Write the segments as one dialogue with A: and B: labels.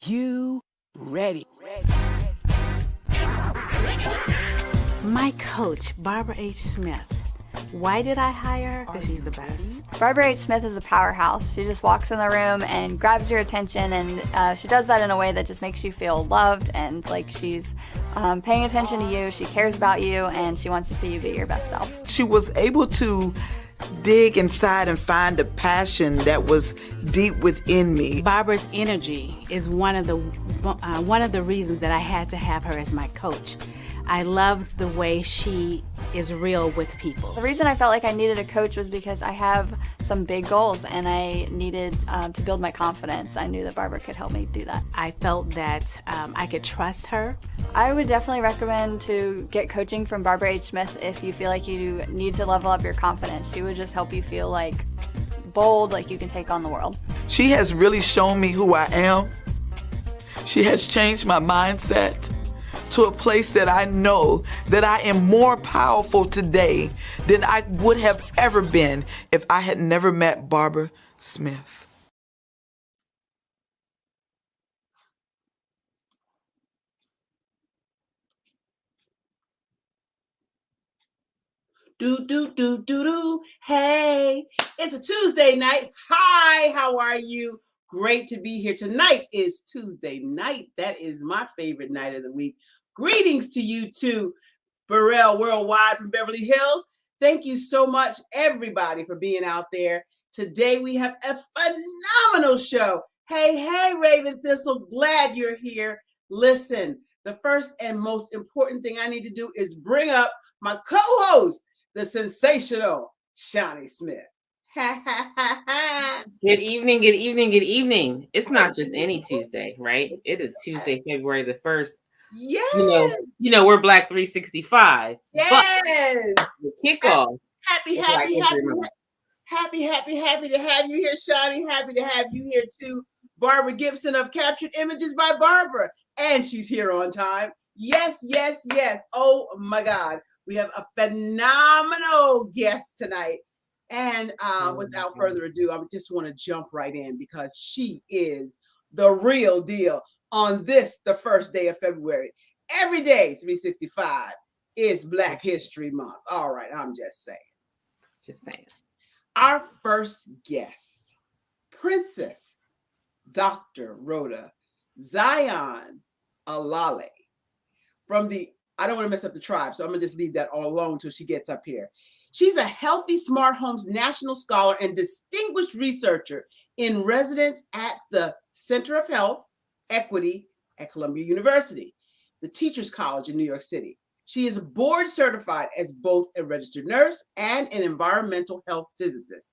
A: You ready? My coach, Barbara H. Smith. Why did I hire her? Because she's the best.
B: Barbara H. Smith is a powerhouse. She just walks in the room and grabs your attention, and she does that in a way that just makes you feel loved and like she's paying attention to you. She cares about you, and she wants to see you be your best self.
C: She was able to dig inside and find the passion that was deep within me.
A: Barbara's energy is one of the reasons that I had to have her as my coach. I love the way she is real with people.
B: The reason I felt like I needed a coach was because I have some big goals and I needed to build my confidence. I knew that Barbara could help me do that.
A: I felt that I could trust her.
B: I would definitely recommend to get coaching from Barbara H. Smith if you feel like you need to level up your confidence. She would just help you feel like bold, like you can take on the world.
C: She has really shown me who I am. She has changed my mindset to a place that I know that I am more powerful today than I would have ever been if I had never met Barbara Smith.
D: Do. Hey, it's a Tuesday night. Hi, how are you? Great to be here. Tonight is Tuesday night. That is my favorite night of the week. Greetings to you too, Burrell Worldwide from Beverly Hills. Thank you so much, everybody, for being out there. Today we have a phenomenal show. Hey, Raven Thistle, glad you're here. Listen, the first and most important thing I need to do is bring up my co-host, the sensational Shawnee Smith.
E: Good evening. It's not just any Tuesday, right? It is Tuesday, February the 1st.
D: Yes.
E: You know, we're Black 365.
D: Yes.
E: But the kickoff.
D: Happy to have you here, Shawnee. Happy to have you here too. Barbara Gibson of Captured Images by Barbara. And she's here on time. Yes. Oh my God. We have a phenomenal guest tonight. And without further ado, I just want to jump right in because she is the real deal on this, the first day of February. Every day, 365 is Black History Month. All right, I'm just saying. Our first guest, Princess Dr. Rhoda Zion Alale from the, I don't want to mess up the tribe, so I'm going to just leave that all alone until she gets up here. She's a Healthy Smart Homes National Scholar and distinguished researcher in residence at the Center of Health Equity at Columbia University, the Teachers College in New York City. She is board certified as both a registered nurse and an environmental health physicist.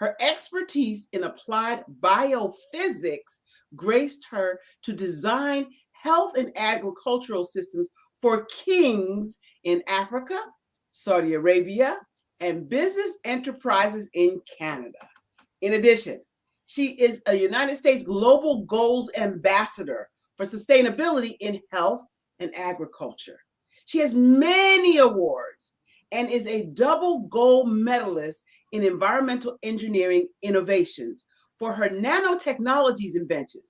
D: Her expertise in applied biophysics graced her to design health and agricultural systems for kings in Africa, Saudi Arabia, and business enterprises in Canada. In addition, she is a United States Global Goals Ambassador for Sustainability in Health and Agriculture. She has many awards and is a double gold medalist in environmental engineering innovations for her nanotechnologies inventions.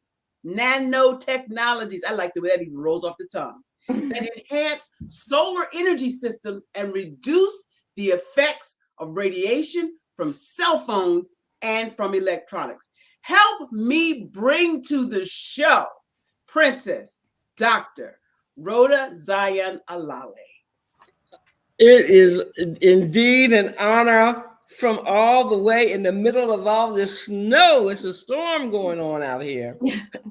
D: Nanotechnologies, I like the way that even rolls off the tongue, that enhance solar energy systems and reduce the effects of radiation from cell phones and from electronics. Help me bring to the show Princess Dr. Rhoda Zion Alale.
F: It is indeed an honor from all the way in the middle of all this snow. It's a storm going on out here.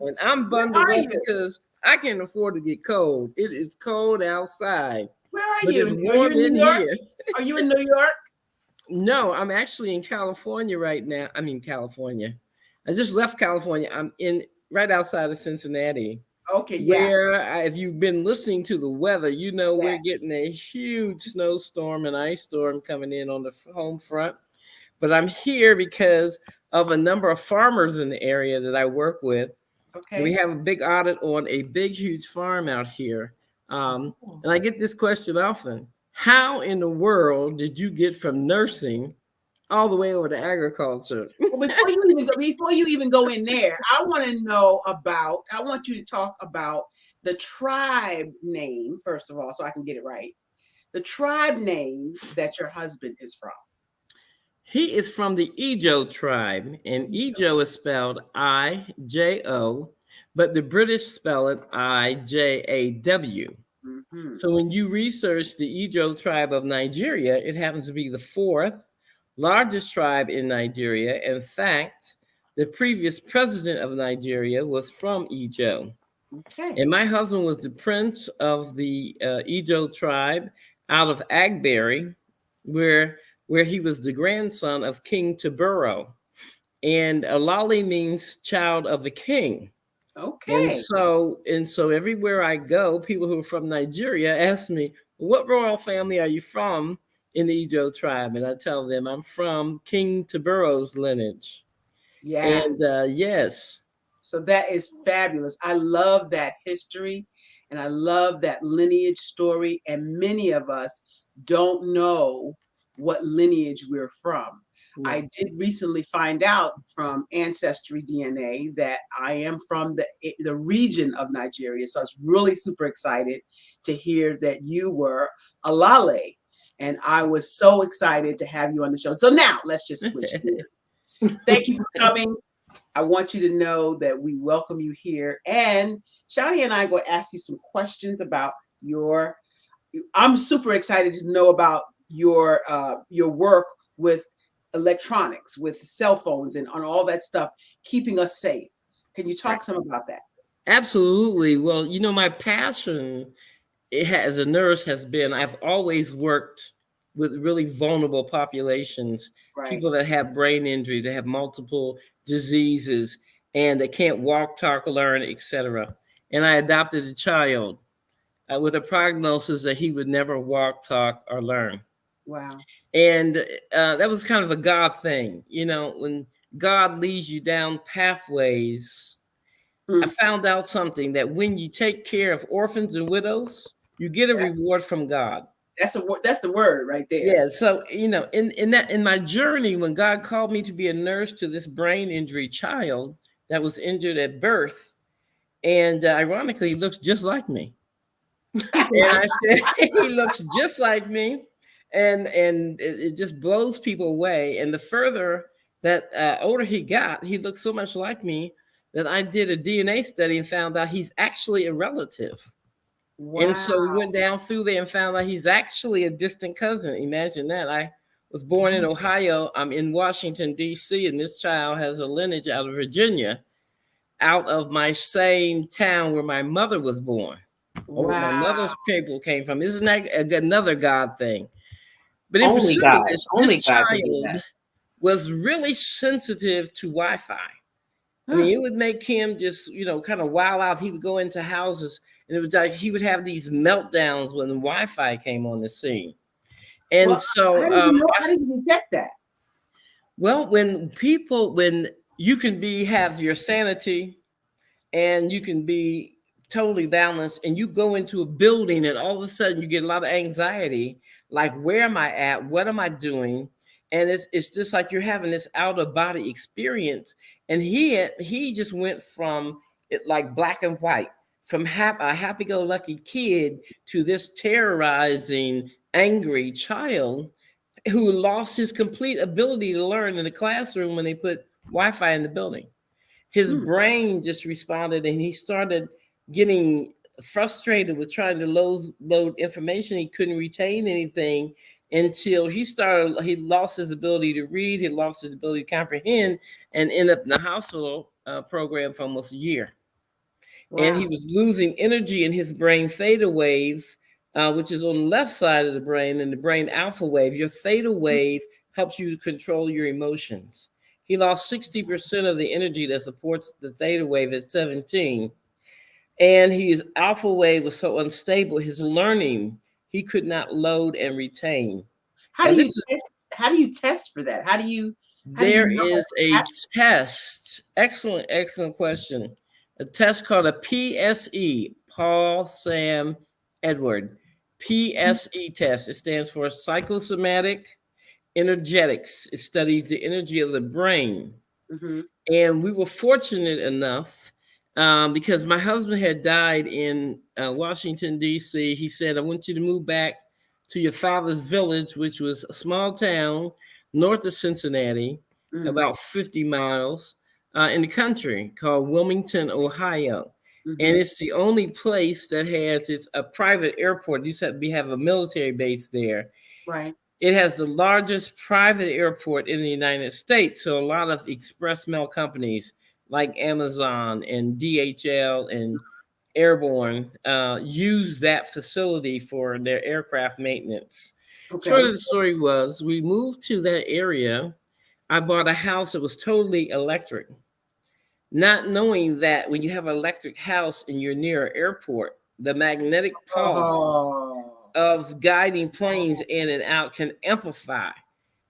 F: And I'm bundled up because I can't afford to get cold. It is cold outside.
D: Where are you? Are you in New York? Are you in New York?
F: No, I'm actually in California right now. I mean, California. I just left California. I'm in right outside of Cincinnati.
D: Okay, yeah.
F: Where, if you've been listening to the weather, you know we're getting a huge snowstorm and ice storm coming in on the home front. But I'm here because of a number of farmers in the area that I work with. Okay. We have a big audit on a big, huge farm out here. And I get this question often. How in the world did you get from nursing all the way over to agriculture.
D: Well, before you even go in there, I want you to talk about the tribe name, first of all, so I can get it right. The tribe name that your husband is from.
F: He is from the Ijo tribe, and Ijo is spelled I-J-O, but the British spell it I-J-A-W.
D: Mm-hmm.
F: So when you research the Ijo tribe of Nigeria, it happens to be the fourth largest tribe in Nigeria. In fact, the previous president of Nigeria was from Ijo.
D: Okay.
F: And my husband was the prince of the Ijo tribe out of Agbury, where he was the grandson of King Tubero. And Alali means child of the king.
D: Okay.
F: And so everywhere I go, people who are from Nigeria ask me, what royal family are you from in the Ijo tribe? And I tell them I'm from King Tubero's lineage.
D: Yeah.
F: And yes.
D: So that is fabulous. I love that history and I love that lineage story. And many of us don't know what lineage we're from.
F: Yeah.
D: I did recently find out from Ancestry DNA that I am from the region of Nigeria. So I was really super excited to hear that you were Alale. And I was so excited to have you on the show. So now let's just switch gears. Thank you for coming. I want you to know that we welcome you here. And Shani and I are going to ask you some questions about I'm super excited to know about your work with electronics, with cell phones and on all that stuff, keeping us safe. Can you talk some about that?
F: Absolutely. Well, my passion as a nurse has been, I've always worked with really vulnerable populations,
D: Right.
F: People that have brain injuries, that have multiple diseases, and that can't walk, talk, learn, etc. And I adopted a child with a prognosis that he would never walk, talk, or learn.
D: Wow.
F: And that was kind of a God thing. When God leads you down pathways, I found out something, that when you take care of orphans and widows, you get a reward from God.
D: That's the word right there.
F: Yeah. So, in my journey, when God called me to be a nurse to this brain injury child that was injured at birth, and ironically, he looks just like me. And I said, he looks just like me. And it just blows people away. And the further that older he got, he looked so much like me that I did a DNA study and found out he's actually a relative. Wow. And so we went down through there and found out he's actually a distant cousin. Imagine that. I was born in Ohio. I'm in Washington, D.C., and this child has a lineage out of Virginia, out of my same town where my mother was born. Wow. Where my mother's people came from. Isn't that another God thing? But in
E: Only
F: pursuit
E: God.
F: of this,
E: Only
F: this
E: God
F: child was really sensitive to Wi-Fi. I mean, it would make him just, kind of wild out. He would go into houses, and it was like he would have these meltdowns when the Wi-Fi came on the scene. And so,
D: how did you detect that?
F: Well, when you can have your sanity, and you can be totally balanced, and you go into a building, and all of a sudden you get a lot of anxiety, like, where am I at? What am I doing? And it's just like you're having this out of body experience. And he just went from it like black and white, from a happy-go-lucky kid to this terrorizing, angry child who lost his complete ability to learn in the classroom when they put Wi-Fi in the building. His brain just responded, and he started getting frustrated with trying to load information. He couldn't retain anything until he lost his ability to read, he lost his ability to comprehend, and ended up in the hospital program for almost a year. Wow. And he was losing energy in his brain theta wave, which is on the left side of the brain, and the brain alpha wave. Your theta wave helps you to control your emotions. He lost 60% of the energy that supports the theta wave at 17. And his alpha wave was so unstable, his learning, he could not load and retain.
D: How do you test for that? There
F: is a test. Excellent question. A test called a PSE, Paul, Sam, Edward. PSE test. It stands for psychosomatic energetics. It studies the energy of the brain.
D: Mm-hmm.
F: And we were fortunate enough because my husband had died in Washington, D.C. He said, I want you to move back to your father's village, which was a small town north of Cincinnati, about 50 miles in the country, called Wilmington, Ohio. And it's the only place that has a private airport. You said we have a military base there.
D: Right.
F: It has the largest private airport in the United States. So a lot of express mail companies like Amazon and DHL and Airborne use that facility for their aircraft maintenance.
D: Okay.
F: Short of the story was, we moved to that area. I bought a house that was totally electric, not knowing that when you have an electric house and you're near an airport, the magnetic pulse of guiding planes in and out can amplify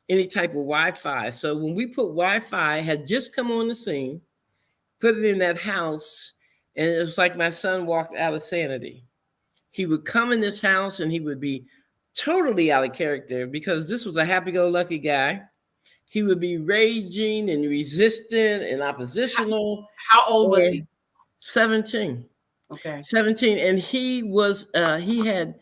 F: any type of Wi-Fi. So when we put Wi-Fi, had just come on the scene, put it in that house, and it was like my son walked out of sanity. He would come in this house and he would be totally out of character because this was a happy-go-lucky guy. He would be raging and resistant and oppositional.
D: How old was he?
F: 17.
D: Okay.
F: 17. And he was, he had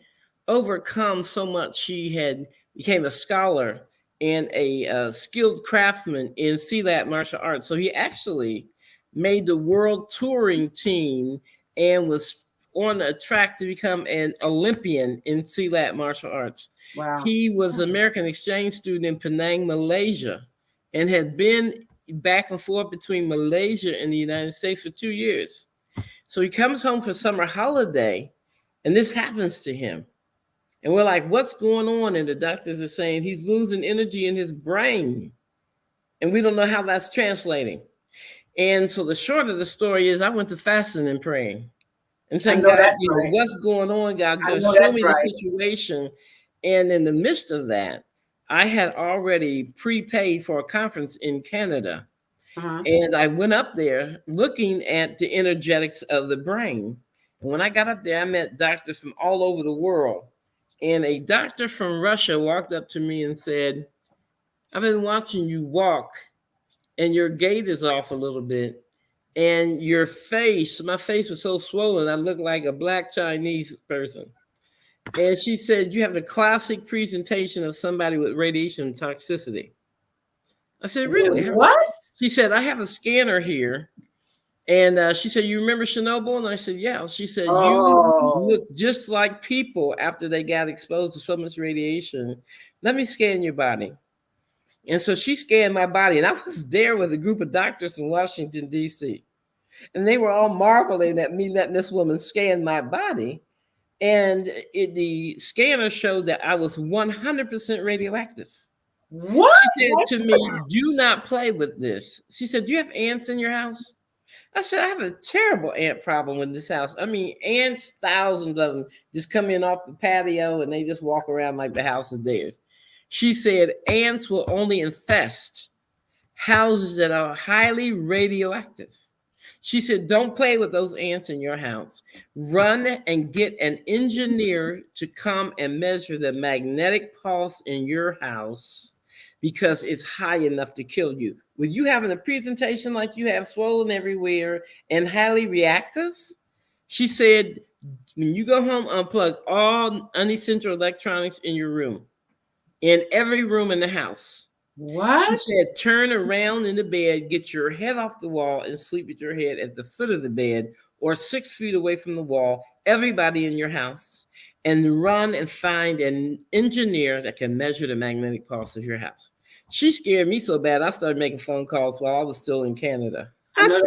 F: overcome so much. He had became a scholar and a skilled craftsman in Silat martial arts. So he actually made the world touring team and was on a track to become an Olympian in Silat martial arts.
D: Wow.
F: He was an American exchange student in Penang, Malaysia, and had been back and forth between Malaysia and the United States for 2 years. So he comes home for summer holiday, and this happens to him. And we're like, what's going on? And the doctors are saying he's losing energy in his brain. And we don't know how that's translating. And so the short of the story is I went to fasting and praying and saying, God, what's going on, God? Show me the situation. And in the midst of that, I had already prepaid for a conference in Canada. And I went up there looking at the energetics of the brain. And when I got up there, I met doctors from all over the world. And a doctor from Russia walked up to me and said, I've been watching you walk and your gait is off a little bit. And your face, my face was so swollen, I looked like a black Chinese person. And she said, you have the classic presentation of somebody with radiation toxicity. I said, really?
D: What?
F: She said, I have a scanner here. And she said, you remember Chernobyl? And I said, yeah. She said, you look just like people after they got exposed to so much radiation. Let me scan your body. And so she scanned my body. And I was there with a group of doctors from Washington, D.C. And they were all marveling at me letting this woman scan my body. And the scanner showed that I was 100% radioactive.
D: What?
F: She said to me, do not play with this. She said, do you have ants in your house? I said, I have a terrible ant problem in this house. I mean, ants, thousands of them just come in off the patio and they just walk around like the house is theirs. She said, ants will only infest houses that are highly radioactive. She said, don't play with those ants in your house. Run and get an engineer to come and measure the magnetic pulse in your house because it's high enough to kill you. With you having a presentation like you have, swollen everywhere and highly reactive, she said, when you go home, unplug all unessential electronics in your room, in every room in the house.
D: What?
F: She said, turn around in the bed, get your head off the wall and sleep with your head at the foot of the bed or 6 feet away from the wall, everybody in your house, and run and find an engineer that can measure the magnetic pulse of your house. She scared me so bad, I started making phone calls while I was still in Canada. I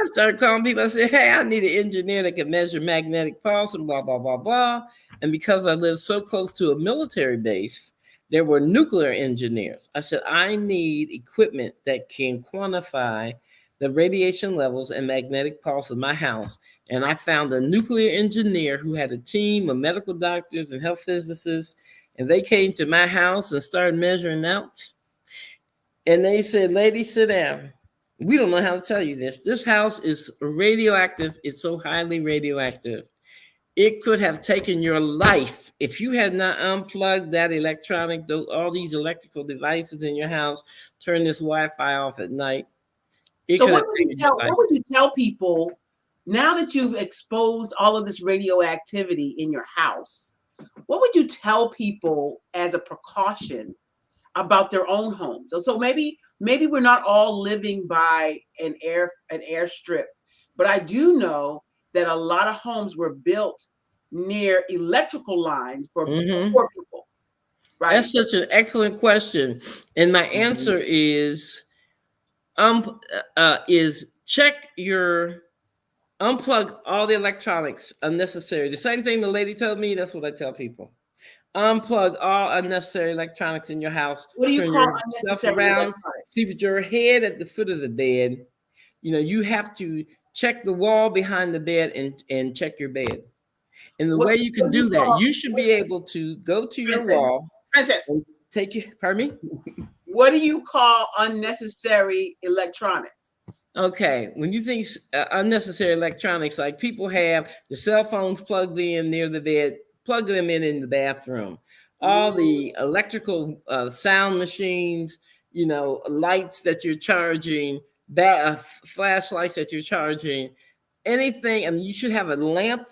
F: started calling people. I said, hey, I need an engineer that can measure magnetic pulse and blah, blah, blah, blah. And because I lived so close to a military base, there were nuclear engineers. I said, I need equipment that can quantify the radiation levels and magnetic pulse of my house. And I found a nuclear engineer who had a team of medical doctors and health physicists. And they came to my house and started measuring out. And they said, lady, sit down. We don't know how to tell you this. This house is radioactive. It's so highly radioactive it could have taken your life if you had not unplugged that all these electrical devices in your house, turn this Wi-Fi off at night.
D: So what would you tell people now that you've exposed all of this radioactivity in your house? What would you tell people as a precaution about their own homes? So maybe we're not all living by an airstrip, but I do know that a lot of homes were built near electrical lines for poor people. Right?
F: That's such an excellent question, and my answer is unplug all the electronics unnecessary. The same thing the lady told me. That's what I tell people. Unplug all unnecessary electronics in your house.
D: What do you
F: Turn
D: call
F: yourself
D: unnecessary
F: around.
D: electronics?
F: Sleep with your head at the foot of the bed. You have to check the wall behind the bed and check your bed. And the way you can do that, you should be able to go to your wall.
D: Princess.
F: And pardon me?
D: What do you call unnecessary electronics?
F: Okay, when you think unnecessary electronics, like people have the cell phones plugged in near the bed, plug them in the bathroom. All the electrical sound machines, lights that you're charging, flashlights that you're charging, anything. I mean, you should have a lamp.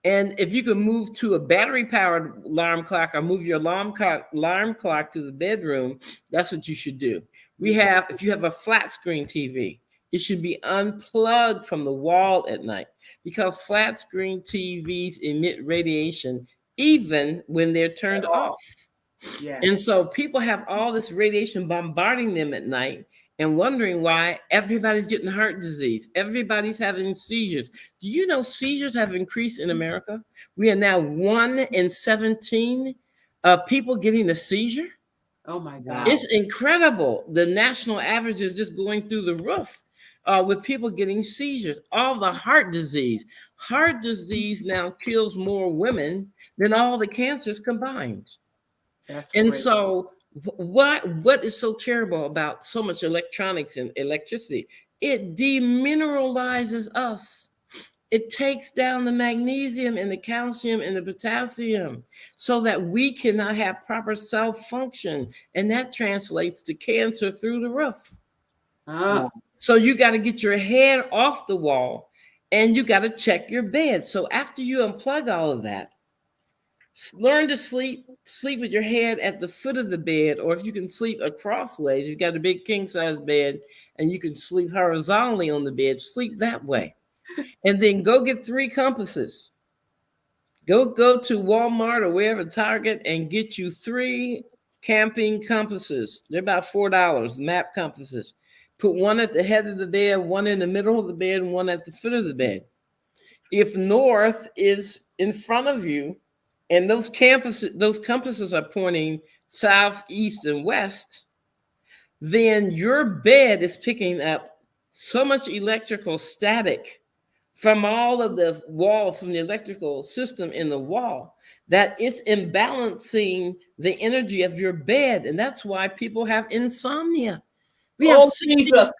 F: And if you can move to a battery-powered alarm clock or move your alarm clock to the bedroom, that's what you should do. If you have a flat screen TV, it should be unplugged from the wall at night because flat screen TVs emit radiation even when they're turned off.
D: Yeah.
F: And so people have all this radiation bombarding them at night and wondering why everybody's getting heart disease. Everybody's having seizures. Do you know seizures have increased in America? We are now 1 in 17 people getting a seizure.
D: Oh my God.
F: It's incredible. The national average is just going through the roof with people getting seizures. All the heart disease. Heart disease now kills more women than all the cancers combined.
D: That's
F: and
D: great.
F: So what is so terrible about so much electronics and electricity? It demineralizes us. It takes down the magnesium and the calcium and the potassium so that we cannot have proper cell function. And that translates to cancer through the roof. So you got to get your head off the wall and you got to check your bed. So after you unplug all of that, learn to sleep with your head at the foot of the bed, or if you can sleep crossways, you've got a big king size bed and you can sleep horizontally on the bed, sleep that way. And then go get 3 compasses. Go to Walmart or wherever, Target, and get you 3 camping compasses. They're about $4, map compasses. Put one at the head of the bed, one in the middle of the bed, and one at the foot of the bed. If north is in front of you, and those compasses are pointing south, east, and west, then your bed is picking up so much electrical static from all of the wall, from the electrical system in the wall, that it's imbalancing the energy of your bed. And that's why people have insomnia. We have 64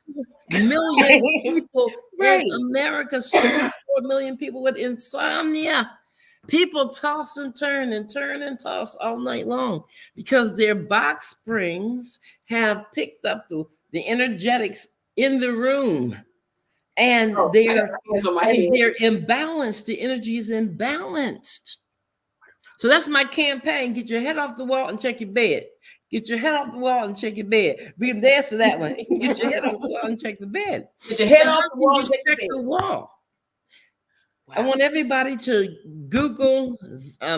F: million people in America, 64 million people with insomnia. People toss and turn and toss all night long because their box springs have picked up the energetics in the room. And they're imbalanced. The energy is imbalanced. So that's my campaign. Get your head off the wall and check your bed. Get your head off the wall and check your bed. We can dance to that one. Get your head off the wall and check the bed.
D: Get your head off the wall and
F: check the wall. Wow. I want everybody to Google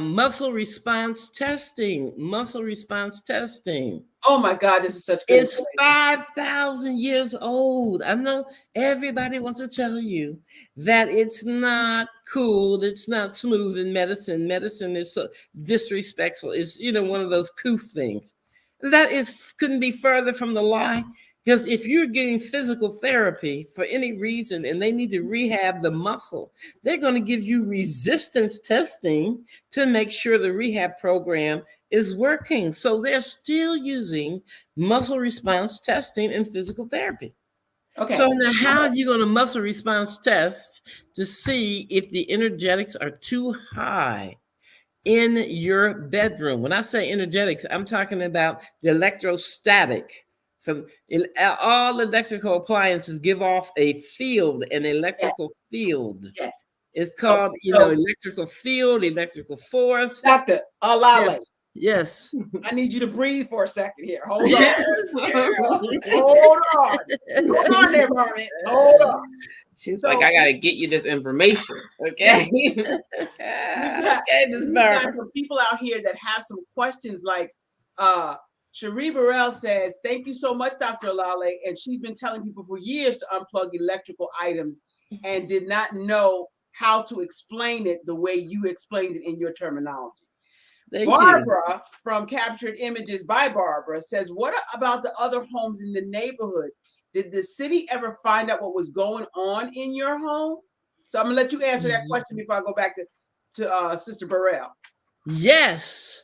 F: muscle response testing. Muscle response testing.
D: Oh my God, this is such good.
F: It's 5,000 years old. I know everybody wants to tell you that it's not cool, it's not smooth in medicine. Medicine is so disrespectful. It's one of those coof things. That couldn't be further from the lie. Because if you're getting physical therapy for any reason and they need to rehab the muscle, they're going to give you resistance testing to make sure the rehab program is working. So they're still using muscle response testing in physical therapy.
D: Okay.
F: So now how are you going to muscle response test to see if the energetics are too high in your bedroom? When I say energetics, I'm talking about the electrostatic. So all electrical appliances give off a field, an electrical field.
D: Yes.
F: It's called, electrical field, electrical force.
D: Dr. Alale,
F: Yes.
D: I need you to breathe for a second here. Hold on.
F: Yes, girl.
D: Hold on. Hold on there, Marvin. Hold on.
E: She's
D: So-
E: like, I gotta get you this information, okay?
F: Okay, Ms.
D: We got
F: Barber.
D: some people out here that have some questions like Cherie Burrell says, thank you so much, Dr. Alale. And she's been telling people for years to unplug electrical items and did not know how to explain it the way you explained it in your terminology.
F: Thank you.
D: Barbara from Captured Images by Barbara says, what about the other homes in the neighborhood? Did the city ever find out what was going on in your home? So I'm gonna let you answer that question before I go back to Sister Burrell.
F: Yes.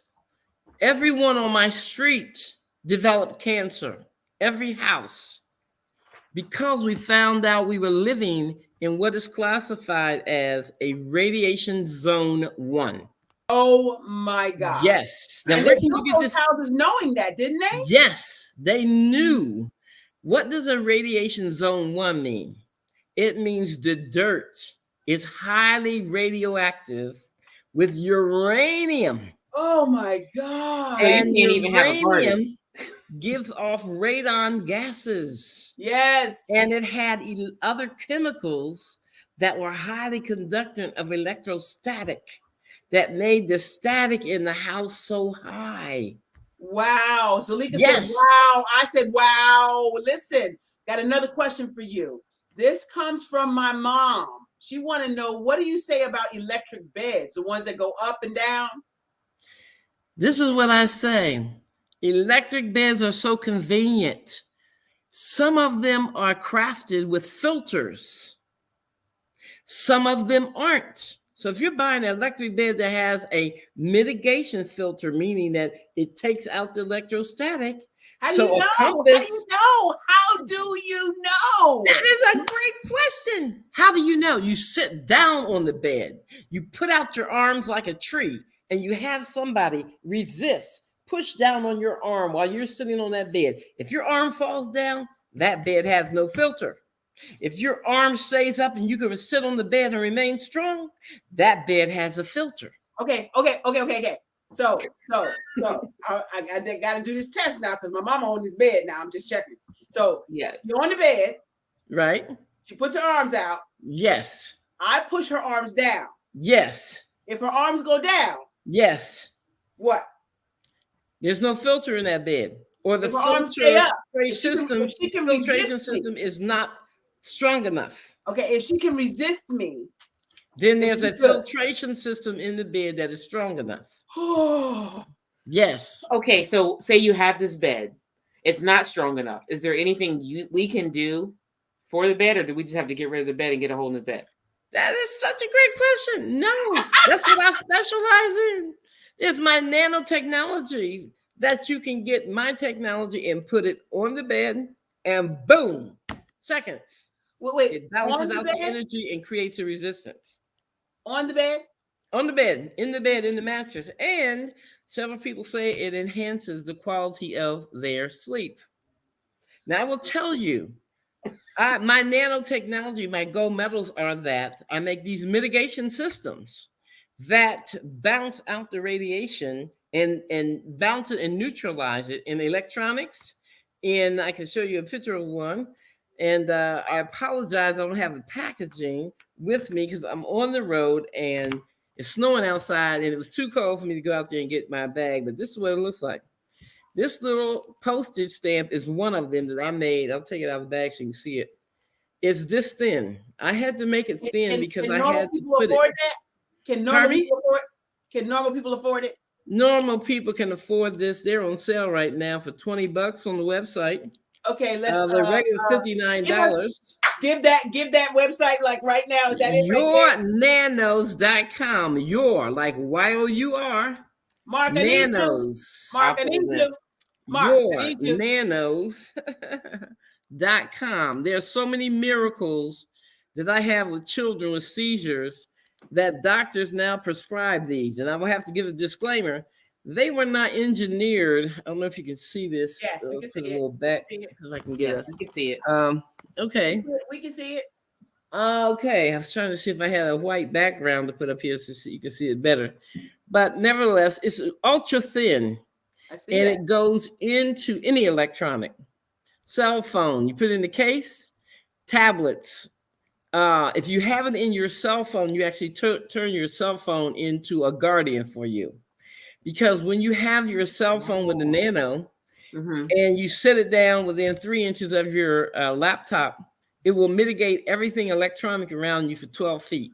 F: Everyone on my street developed cancer. Every house. Because we found out we were living in what is classified as a radiation zone 1.
D: Oh my God.
F: Yes. Now,
D: And
F: where
D: they
F: can you
D: built
F: get
D: those
F: this?
D: houses knowing that, didn't they?
F: Yes, they knew. What does a radiation zone 1 mean? It means the dirt is highly radioactive with uranium.
D: Oh my God.
E: So you
F: And
E: can't even have a party.
F: uranium gives off radon gases.
D: Yes.
F: And it had other chemicals that were highly conductant of electrostatic that made the static in the house so high.
D: Wow. Zalika
F: Yes.
D: said, wow. I said, wow. Listen, got another question for you. This comes from my mom. She want to know, what do you say about electric beds, the ones that go up and down?
F: This is what I say. Electric beds are so convenient. Some of them are crafted with filters. Some of them aren't. So if you're buying an electric bed that has a mitigation filter, meaning that it takes out the electrostatic.
D: How do
F: So
D: you know?
F: a
D: How do
F: compass.
D: you know? How do you know?
F: That is a great question. How do you know? You sit down on the bed, you put out your arms like a tree, and you have somebody resist, push down on your arm while you're sitting on that bed. If your arm falls down, that bed has no filter. If your arm stays up and you can sit on the bed and remain strong, that bed has a filter.
D: Okay. So I got to do this test now because my mama on this bed now. I'm just checking. So
E: Yes.
D: you're on the bed.
F: Right?
D: She puts her arms out.
F: Yes.
D: I push her arms down.
F: Yes.
D: If her arms go down,
F: Yes.
D: what?
F: There's no filter in that bed. Or the
D: If her arms stay up,
F: filtration
D: if she can resist
F: filtration
D: me.
F: system is not strong enough.
D: Okay, if she can resist me.
F: Then there's a
D: Good.
F: filtration system in the bed that is strong enough.
D: Oh,
F: Yes.
E: Okay, so say you have this bed. It's not strong enough. Is there anything we can do for the bed, or do we just have to get rid of the bed and get a whole new bed?
F: That is such a great question. No, that's what I specialize in. There's my nanotechnology that you can get my technology and put it on the bed, and boom, seconds.
D: wait.
F: It balances
D: on
F: out
D: the
F: the
D: bed?
F: energy and creates a resistance.
D: On the bed?
F: On the bed, in the mattress. And several people say it enhances the quality of their sleep. Now, I will tell you, my nanotechnology, my gold medals are that I make these mitigation systems that bounce out the radiation and bounce it and neutralize it in electronics. And I can show you a picture of one. And I apologize, I don't have the packaging with me because I'm on the road and it's snowing outside and it was too cold for me to go out there and get my bag. But this is what it looks like. This little postage stamp is one of them that I made. I'll take it out of the bag so you can see it. It's this thin. I had to make it thin because I had to put it.
D: That? Can normal people afford it?
F: Normal people can afford this. They're on sale right now for $20 on the website.
D: Okay, let's
F: The regular $59.
D: Give that website like right now. Is that it?
F: Yournanos.com. Your like YOUR.
D: Mark, I need you.
F: Nanos.
D: Mark, I need you. Mark, I need you.
F: Yournanos.com. seizures.com. There are so many miracles that I have with children with seizures that doctors now prescribe these. And I will have to give a disclaimer. They were not engineered. I don't know if you can see this.
D: Yes, we can
F: Put
D: see
F: a
D: it.
F: little
D: We can
F: back.
D: see it.
F: See if I can get
E: Yes, we can see it.
F: okay.
D: We can see it.
F: Okay. I was trying to see if I had a white background to put up here so you can see it better. But nevertheless, it's ultra thin.
D: I see
F: And
D: that.
F: it goes into any electronic cell phone. You put it in the case, tablets. If you have it in your cell phone, you actually turn your cell phone into a guardian for you. Because when you have your cell phone with the Nano and you set it down within 3 inches of your laptop, it will mitigate everything electronic around you for 12 feet.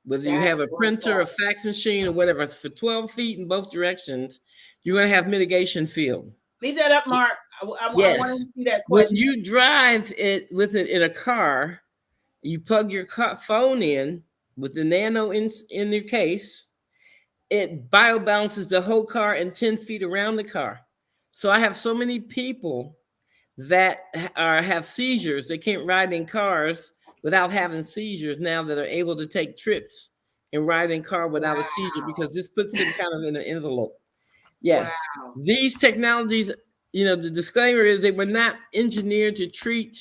F: Whether you have a printer, a fax machine, or whatever, it's for 12 feet in both directions, you're going to have mitigation field.
D: Leave that up, Mark. I
F: Yes.
D: want to see that
F: When
D: question.
F: you drive it with it in a car, you plug your phone in with the Nano in your case, it biobalances the whole car and 10 feet around the car. So I have so many people that have seizures. They can't ride in cars without having seizures now that are able to take trips and ride in car without a seizure because this puts them kind of in an envelope. Yes.
D: Wow.
F: These technologies, the disclaimer is they were not engineered to treat,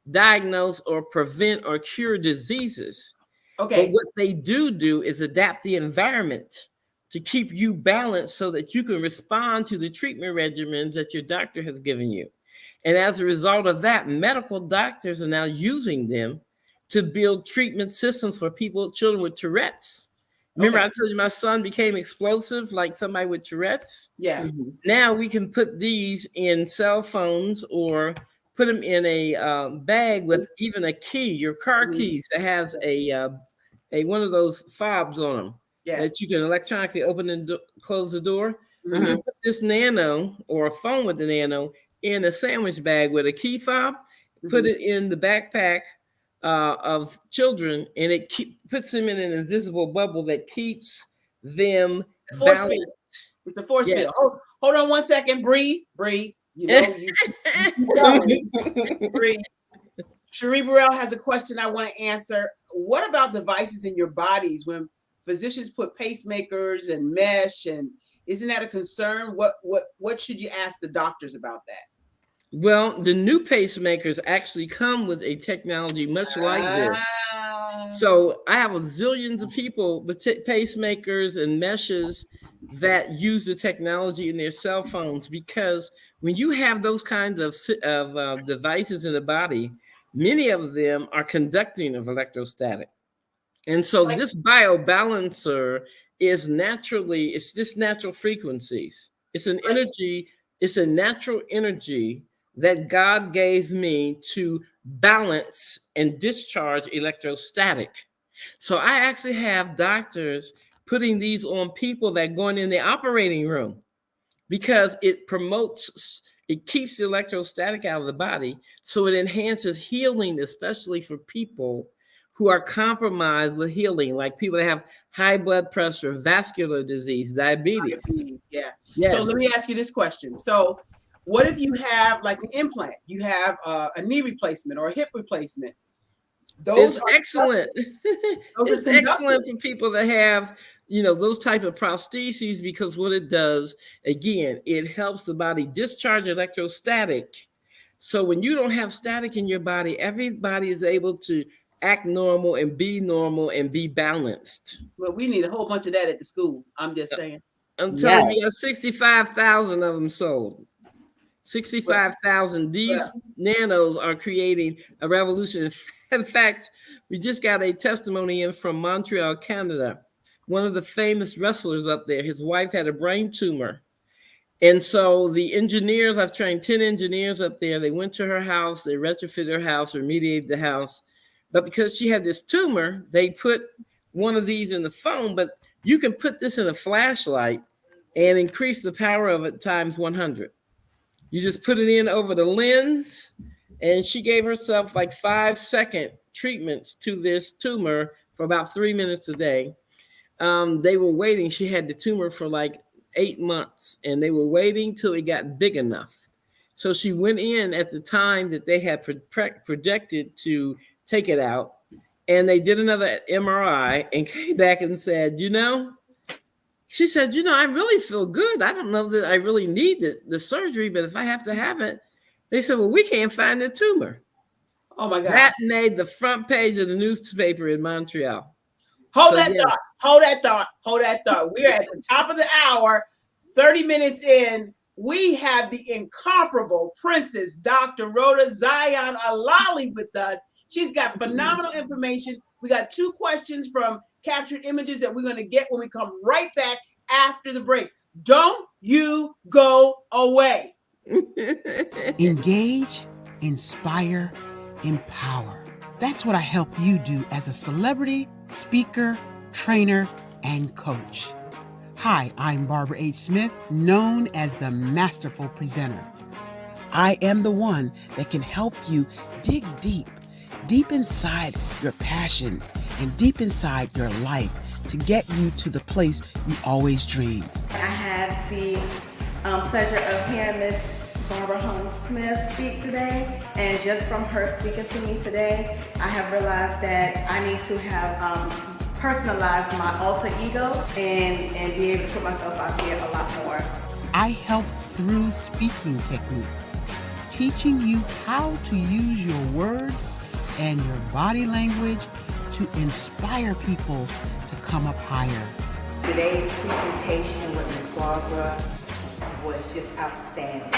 F: diagnose, or prevent or cure diseases.
D: Okay.
F: But what they do is adapt the environment to keep you balanced so that you can respond to the treatment regimens that your doctor has given you. And as a result of that, medical doctors are now using them to build treatment systems for children with Tourette's. Remember, I told you my son became explosive like somebody with Tourette's?
D: Yeah.
F: Now we can put these in cell phones or put them in a bag with even a key, your car keys that has a one of those fobs on them that you can electronically open and close the door. You can put this Nano or a phone with the Nano in a sandwich bag with a key fob, put it in the backpack of children, and it puts them in an invisible bubble that keeps them balanced.
D: It's a force field. Hold on 1 second. Breathe. You know, breathe. Cherie Burrell has a question I want to answer. What about devices in your bodies when physicians put pacemakers and mesh, and isn't that a concern? What should you ask the doctors about that?
F: Well, the new pacemakers actually come with a technology much like this. So I have zillions of people with pacemakers and meshes that use the technology in their cell phones, because when you have those kinds of devices in the body, many of them are conducting of electrostatic. And so this biobalancer is it's just natural frequencies. It's an energy, it's a natural energy that God gave me to balance and discharge electrostatic. So I actually have doctors putting these on people that are going in the operating room because it keeps the electrostatic out of the body. So it enhances healing, especially for people who are compromised with healing, like people that have high blood pressure, vascular disease, diabetes.
D: Yeah.
F: Yes.
D: So let me ask you this question. So what if you have like an implant? You have a knee replacement or a hip replacement.
F: It's excellent. It's excellent for people that have, those type of prostheses, because what it does, again, it helps the body discharge electrostatic. So when you don't have static in your body, everybody is able to act normal and be balanced.
D: Well, we need a whole bunch of that at the school. I'm just saying.
F: I'm telling you, 65,000 of them sold. 65,000. These nanos are creating a revolution. In fact, we just got a testimony in from Montreal, Canada. One of the famous wrestlers up there, his wife had a brain tumor. And so the engineers, I've trained 10 engineers up there. They went to her house, they retrofitted her house, remediated the house. But because she had this tumor, they put one of these in the phone, but you can put this in a flashlight and increase the power of it times 100. You just put it in over the lens, and she gave herself like 5-second treatments to this tumor for about 3 minutes a day. They were waiting. She had the tumor for like 8 months, and they were waiting till it got big enough. So she went in at the time that they had projected to take it out. And they did another MRI and came back and said, she said, I really feel good. I don't know that I really need the surgery, but if I have to have it, they said, well, we can't find the tumor.
D: Oh my God.
F: That made the front page of the newspaper in Montreal.
D: Hold that thought. We're at the top of the hour, 30 minutes in. We have the incomparable Princess Dr. Rhoda Zion Alali with us. She's got phenomenal information. We got 2 questions from Captured Images that we're going to get when we come right back after the break. Don't you go away.
G: Engage, inspire, empower. That's what I help you do as a celebrity, speaker, trainer, and coach. Hi, I'm Barbara H. Smith, known as the Masterful Presenter. I am the one that can help you dig deep inside your passions and deep inside your life to get you to the place you always dreamed.
H: I had the pleasure of hearing Miss Barbara Holmes Smith speak today, and just from her speaking to me today, I have realized that I need to have personalize my alter ego and be able to put myself out there a lot more.
G: I help through speaking techniques, teaching you how to use your words and your body language to inspire people to come up higher.
I: Today's presentation with Ms. Barbara was just outstanding.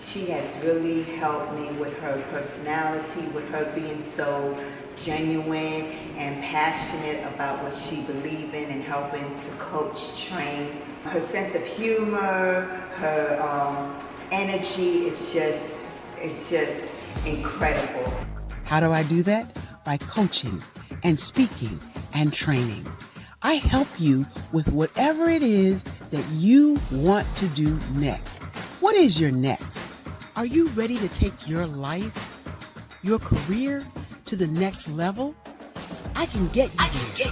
I: She has really helped me with her personality, with her being so genuine and passionate about what she believes in and helping to coach, train. Her sense of humor, her energy is just incredible.
G: How do I do that? By coaching and speaking and training. I help you with whatever it is that you want to do next. What is your next? Are you ready to take your life, your career to the next level? I can get you there.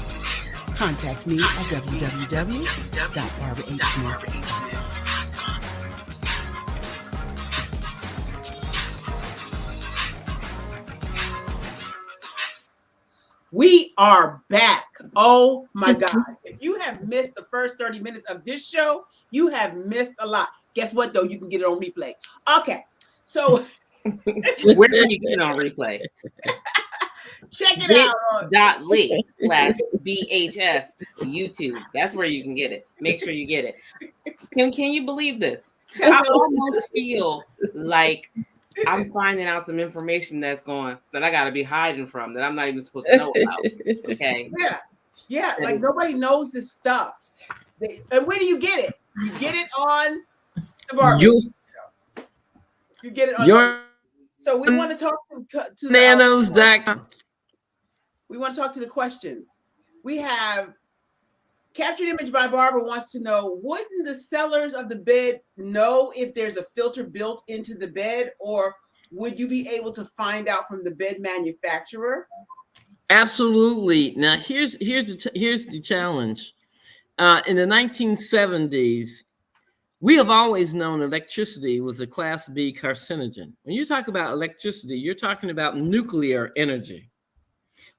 G: Contact me at www.barbarahsmith.com.
D: We are back. Oh my God. If you have missed the first 30 minutes of this show, you have missed a lot. Guess what, though? You can get it on replay. Okay. So
E: where can you get it on replay?
D: Check it out on
E: bit.ly/BHS YouTube. That's where you can get it. Make sure you get it. Can you believe this? I almost feel like I'm finding out some information that I got to be hiding from, that I'm not even supposed to know about. Okay.
D: Yeah. Like nobody knows this stuff. And where do you get it? You get it on the Barbara. You get it on. So we want to talk to
F: nanos.com.
D: We want to talk to the questions. We have Captured Image by Barbara wants to know, wouldn't the sellers of the bed know if there's a filter built into the bed, or would you be able to find out from the bed manufacturer?
F: Absolutely. Now here's the challenge. In the 1970s, we have always known electricity was a Class B carcinogen. When you talk about electricity, you're talking about nuclear energy.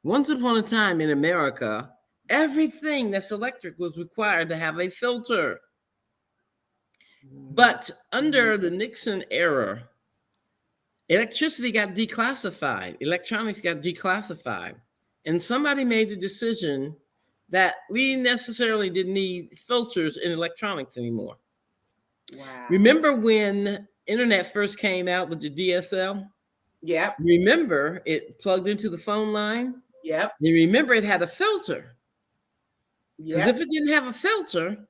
F: Once upon a time in America, everything that's electric was required to have a filter. But under the Nixon era, electricity got declassified. Electronics got declassified. And somebody made the decision that we necessarily didn't need filters in electronics anymore.
D: Wow.
F: Remember when internet first came out with the DSL?
D: Yep.
F: Remember it plugged into the phone line?
D: Yep.
F: You remember it had a filter. Because
D: Yep.
F: if it didn't have a filter,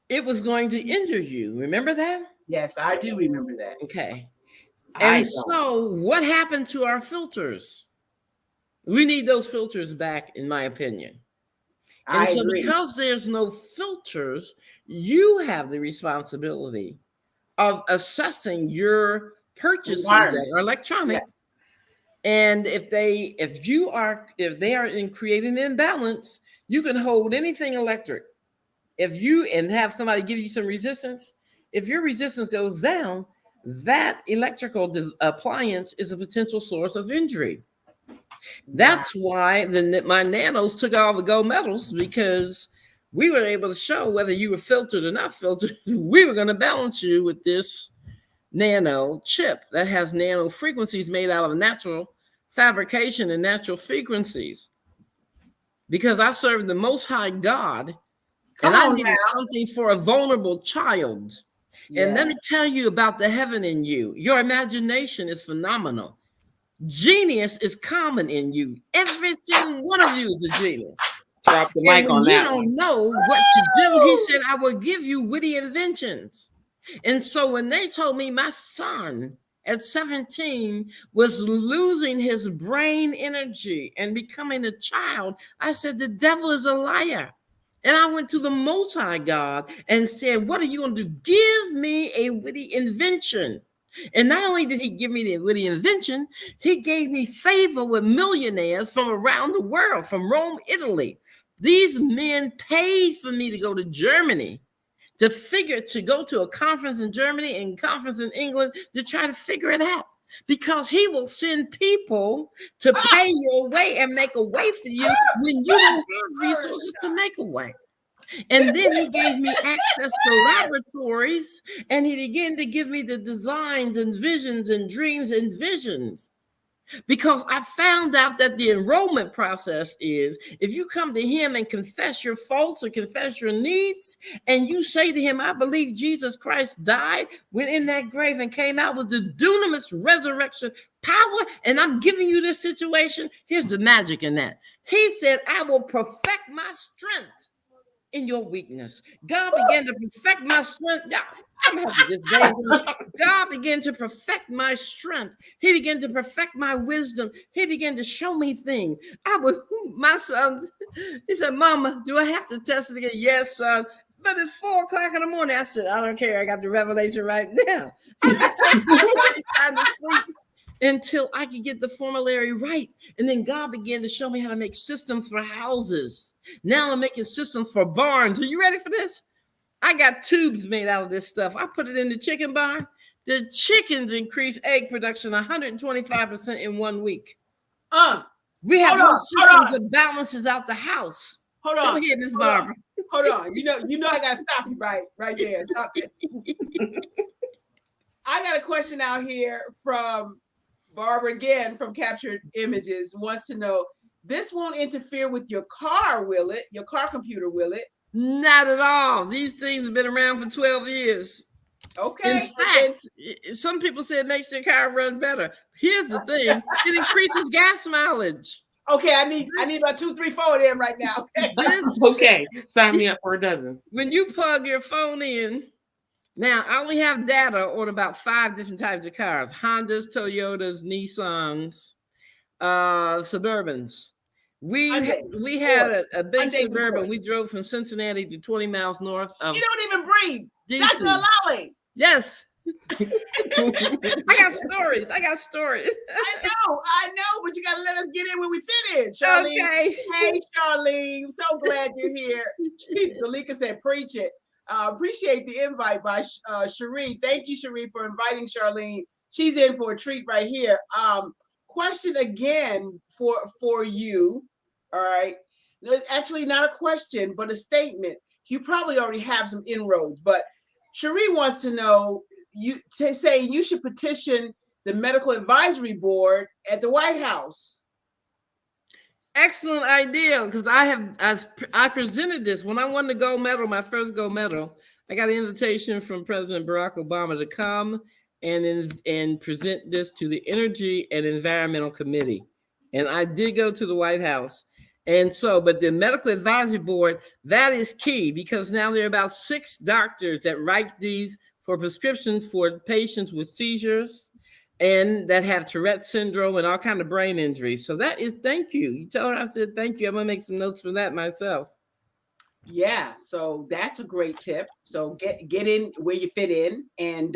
F: it was going to injure you. Remember that?
D: Yes, I do remember that.
F: Okay. And so what happened to our filters? We need those filters back, in my opinion. And so because there's no filters, you have the responsibility of assessing your purchases that are electronic. Yeah. And if they are creating an imbalance, you can hold anything electric. And have somebody give you some resistance. If your resistance goes down, that electrical appliance is a potential source of injury. That's why my nanos took all the gold medals, because we were able to show whether you were filtered or not filtered. We were going to balance you with this nano chip that has nano frequencies made out of natural fabrication and natural frequencies. Because I serve the Most High God, and I needed something for a vulnerable child. Yeah. And let me tell you about the heaven in you. Your imagination is phenomenal. Genius is common in you. Every single one of you is a genius.
E: Drop the mic on that.
F: You don't know what to do. He said, I will give you witty inventions. And so when they told me my son at 17 was losing his brain energy and becoming a child, I said, the devil is a liar. And I went to the Most High God and said, what are you going to do? Give me a witty invention. And not only did he give me the witty invention, he gave me favor with millionaires from around the world, from Rome, Italy. These men paid for me to go to Germany, to go to a conference in Germany and conference in England to try to figure it out. Because he will send people to pay your way and make a way for you when you don't have resources to make a way. And then he gave me access to laboratories, and he began to give me the designs and visions and dreams and visions. Because I found out that the enrollment process is, if you come to him and confess your faults or confess your needs, and you say to him, I believe Jesus Christ died, went in that grave and came out with the dunamis resurrection power, and I'm giving you this situation. Here's the magic in that. He said, I will perfect my strength in your weakness. God began to perfect my strength. I'm having this day. God began to perfect my strength. He began to perfect my wisdom. He began to show me things. My son, he said, Mama, do I have to test it again? Yes, son. But it's 4 o'clock in the morning. I said, I don't care. I got the revelation right now. It's time to sleep until I could get the formulary right. And then God began to show me how to make systems for houses. Now I'm making systems for barns. Are you ready for this? I got tubes made out of this stuff. I put it in the chicken barn. The chickens increase egg production 125% in 1 week. We have whole systems that balances out the house.
D: Hold on.
F: Go ahead, Miss Barbara.
D: Hold on. You know I gotta stop you right there. Stop it. I got a question out here from Barbara again from Captured Images. Wants to know, this won't interfere with your car, will it? Your car computer, will it?
F: Not at all. These things have been around for 12 years.
D: Okay.
F: In fact, some people say it makes your car run better. Here's the thing. It increases gas mileage.
D: Okay, I need about 2, 3, 4 of them right now. Okay.
E: Okay, sign me up for a dozen.
F: When you plug your phone in, now I only have data on about 5 different types of cars: Hondas, Toyotas, Nissans, Suburbans. We had a big Suburban. We drove from Cincinnati to 20 miles north of.
D: You don't even breathe.
F: DC.
D: Dr. Lally.
F: Yes. I got stories. I
D: know, but you got to let us get in when we finish. Charlene. Okay. Hey, Charlene. So glad you're here. Zalika said, preach it. Appreciate the invite by Cherie. Thank you, Cherie, for inviting Charlene. She's in for a treat right here. Question again for you. All right. It's actually not a question, but a statement. You probably already have some inroads, but Cherie wants to know, saying you should petition the medical advisory board at the White House.
F: Excellent idea, because I presented this when I won the gold medal, my first gold medal. I got an invitation from President Barack Obama to come and present this to the Energy and Environmental Committee. And I did go to the White House. And so, but the medical advisory board, that is key, because now there are about 6 doctors that write these for prescriptions for patients with seizures and that have Tourette syndrome and all kinds of brain injuries. So that is, thank you. You tell her I said, thank you. I'm gonna make some notes for that myself.
D: Yeah, so that's a great tip. So get in where you fit in. And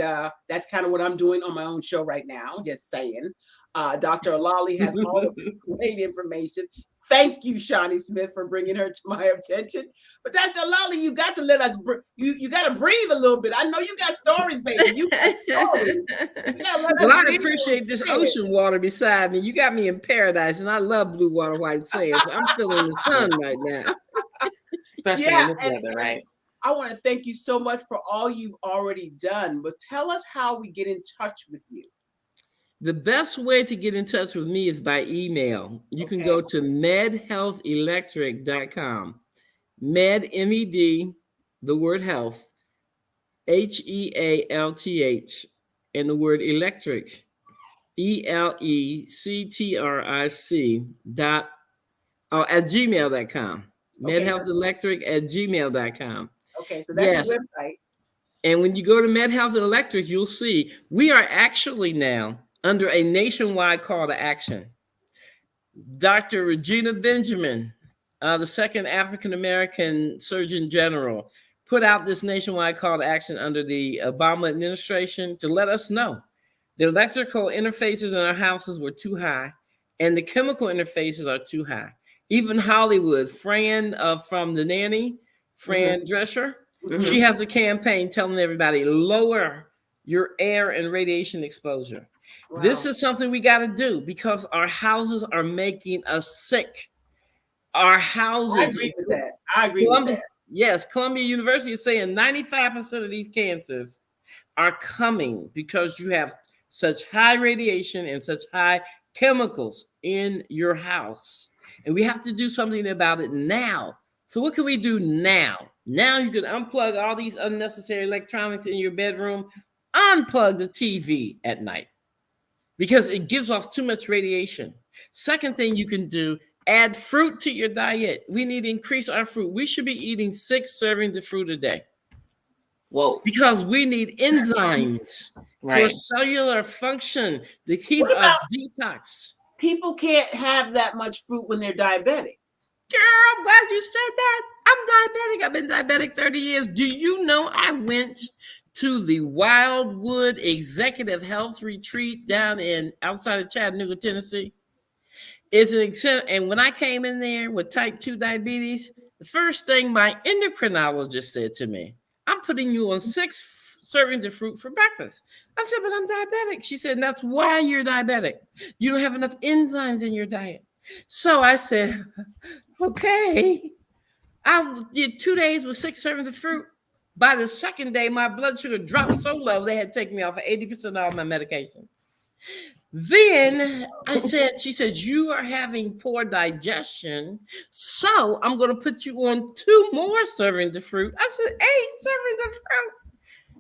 D: that's kind of what I'm doing on my own show right now, just saying. Dr. Olali has all of this great information. Thank you, Shawnee Smith, for bringing her to my attention. But Dr. Olali, you got to let us, you got to breathe a little bit. I know you got stories, baby. You got stories.
F: Well, I appreciate this ocean water beside me. You got me in paradise, and I love blue water, white sands. So I'm still in the sun right now.
E: Especially in this weather, right?
D: I want to thank you so much for all you've already done, but tell us how we get in touch with you.
F: The best way to get in touch with me is by email. You can go to medhealthelectric.com. Med, M-E-D, the word health, H-E-A-L-T-H, and the word electric, E-L-E-C-T-R-I-C at gmail.com. medhealthelectric@gmail.com.
D: Okay, so that's your website.
F: And when you go to MedHealth Electric, you'll see we are actually now under a nationwide call to action. Dr. Regina Benjamin, the second African-American Surgeon General, put out this nationwide call to action under the Obama administration to let us know the electrical interfaces in our houses were too high and the chemical interfaces are too high. Even Hollywood, Fran from The Nanny, Fran Drescher, she has a campaign telling everybody, lower your air and radiation exposure. Wow. This is something we got to do because our houses are making us sick. Our houses.
D: I agree with that.
F: Yes, Columbia University is saying 95% of these cancers are coming because you have such high radiation and such high chemicals in your house. And we have to do something about it now. So what can we do now? Now you can unplug all these unnecessary electronics in your bedroom, unplug the TV at night because it gives off too much radiation. Second thing you can do, add fruit to your diet. We need to increase our fruit. We should be eating 6 servings of fruit a day.
E: Whoa.
F: Because we need enzymes for cellular function to keep us detox.
D: People can't have that much fruit when they're diabetic.
F: Girl, I'm glad you said that. I'm diabetic. I've been diabetic 30 years. Do you know I went to the Wildwood Executive Health Retreat down outside of Chattanooga, Tennessee? It's an example. And when I came in there with type 2 diabetes, the first thing my endocrinologist said to me, I'm putting you on 6 servings of fruit for breakfast. I said, but I'm diabetic. She said, that's why you're diabetic. You don't have enough enzymes in your diet. So I said, okay. I did 2 days with 6 servings of fruit. By the second day, my blood sugar dropped so low, they had to take me off of 80% of all my medications. Then she said, you are having poor digestion, so I'm going to put you on 2 more servings of fruit. I said, 8 servings of fruit.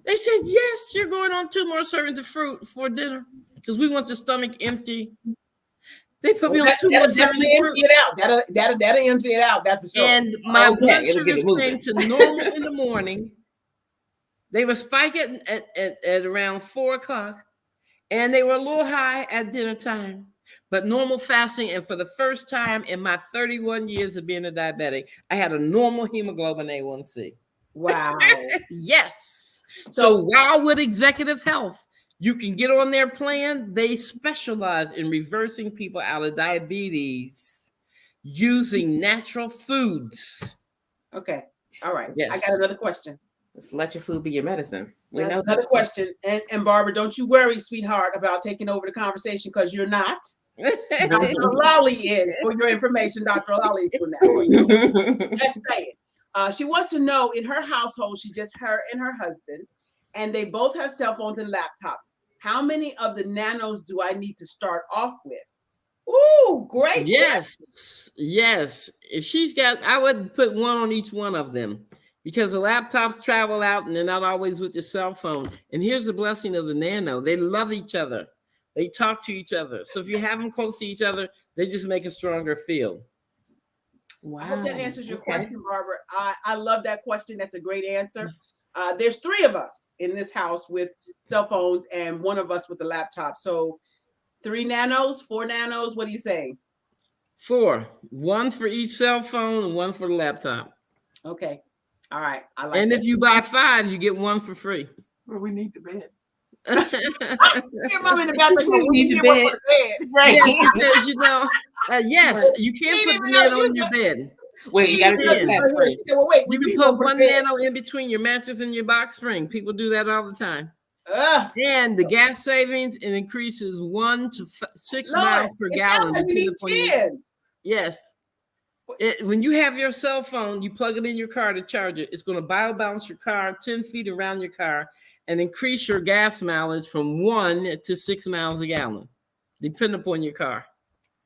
F: They said, yes, you're going on 2 more servings of fruit for dinner because we want the stomach empty. They put me on 2 more servings of fruit.
D: That'll empty it out, that's for sure.
F: And my blood sugars came to normal in the morning. They were spiking at around 4 o'clock. And they were a little high at dinner time, but normal fasting. And for the first time in my 31 years of being a diabetic, I had a normal hemoglobin A1C.
D: Wow.
F: Yes. So Wildwood Executive Health, you can get on their plan. They specialize in reversing people out of diabetes using natural foods.
D: Okay. All right.
F: Yes.
D: I got another question.
E: Just let your food be your medicine.
D: Another question. And Barbara, don't you worry, sweetheart, about taking over the conversation because you're not. Dr. Olali is, for your information, Dr. Olali is doing that for you. Just saying. She wants to know, in her household, her and her husband, and they both have cell phones and laptops. How many of the nanos do I need to start off with? Ooh, great.
F: Yes. Yes. If she's got, I would put 1 on each one of them. Because the laptops travel out and they're not always with your cell phone. And here's the blessing of the nano. They love each other. They talk to each other. So if you have them close to each other, they just make a stronger field.
D: Wow. I hope that answers your question, Barbara. I love that question. That's a great answer. There's 3 of us in this house with cell phones and 1 of us with a laptop. So 3 nanos, 4 nanos. What are you saying?
F: 4. 1 for each cell phone and 1 for the laptop.
D: Okay. All right. I like
F: and
D: that.
F: If you buy 5, you get 1 for free.
C: Well, we need the bed.
D: Your mom in the bathroom.
E: You need to
D: Get one
E: bed.
D: for the bed.
E: Right.
F: Yes, because you know, yes, you can't
D: She
F: put
D: didn't
F: the
D: even know
F: nano
D: she was
F: in your bed.
E: Wait, you gotta do
F: Yeah.
E: the test
D: She
E: first.
D: said, well, wait,
F: You
D: we
F: can
D: going
F: put
D: for
F: one
D: the bed.
F: nano in between your mattress and your box spring. People do that all the time.
D: Ugh.
F: And the gas savings, it increases 1 to 6
D: Lord,
F: miles per
D: it
F: gallon.
D: sounds like you need
F: depending upon your-
D: 10.
F: Yes. When you have your cell phone, you plug it in your car to charge it. It's going to biobalance your car 10 feet around your car and increase your gas mileage from 1 to 6 miles a gallon, depending upon your car.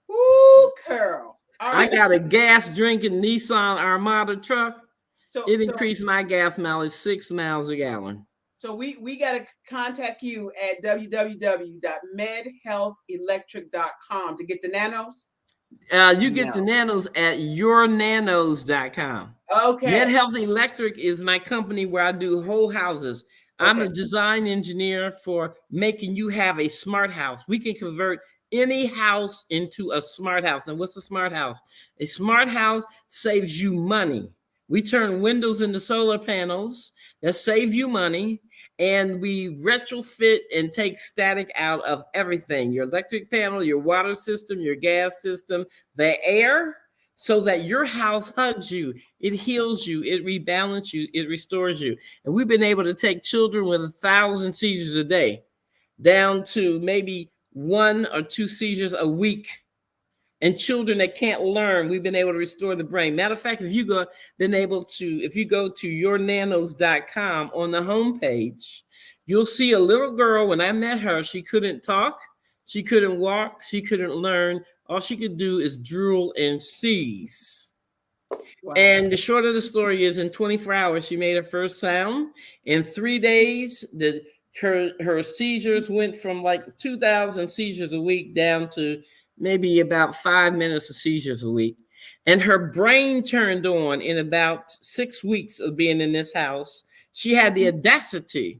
D: Ooh, girl. All
F: I
D: right.
F: got a gas drinking Nissan Armada truck.
D: So,
F: It increased my gas mileage 6 miles a gallon.
D: So we got to contact you at www.medhealthelectric.com to get the nanos.
F: You get the nanos at yournanos.com.
D: Okay.
F: Med Health Electric is my company where I do whole houses. I'm a design engineer for making you have a smart house. We can convert any house into a smart house. Now, what's a smart house? A smart house saves you money. We turn windows into solar panels that save you money, and we retrofit and take static out of everything, your electric panel, your water system, your gas system, the air, so that your house hugs you, it heals you, it rebalances you, it restores you. And we've been able to take children with 1,000 seizures a day down to maybe 1 or 2 seizures a week. And children that can't learn, we've been able to restore the brain. Matter of fact, if you go to yournanos.com on the homepage, you'll see a little girl. When I met her, she couldn't talk, she couldn't walk, she couldn't learn. All she could do is drool and seize. Wow. And the short of the story is, in 24 hours, she made her first sound. In 3 days, her seizures went from like 2,000 seizures a week down to maybe about 5 minutes of seizures a week. And her brain turned on in about 6 weeks of being in this house. She had the audacity